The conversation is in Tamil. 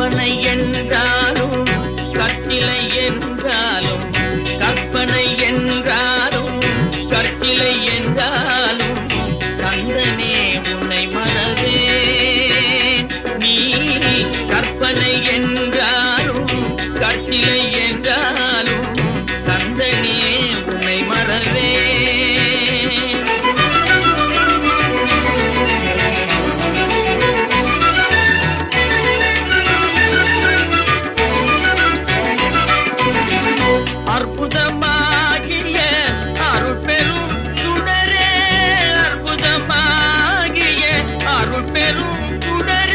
கற்பனை என்றாலும் கற்சிலை என்றாலும் கற்பனை என்றாலும் கற்சிலை என்றாலும் கந்தனே உன்னை மறவே நீ கற்பனை என்றாலும் கற்சிலை என்றாலும் கந்தனே உன்னை மறவே அற்புதமாகிய அருட்பெரும் சுடரே அற்புதமாகிய அருட்பெரும் சுடரே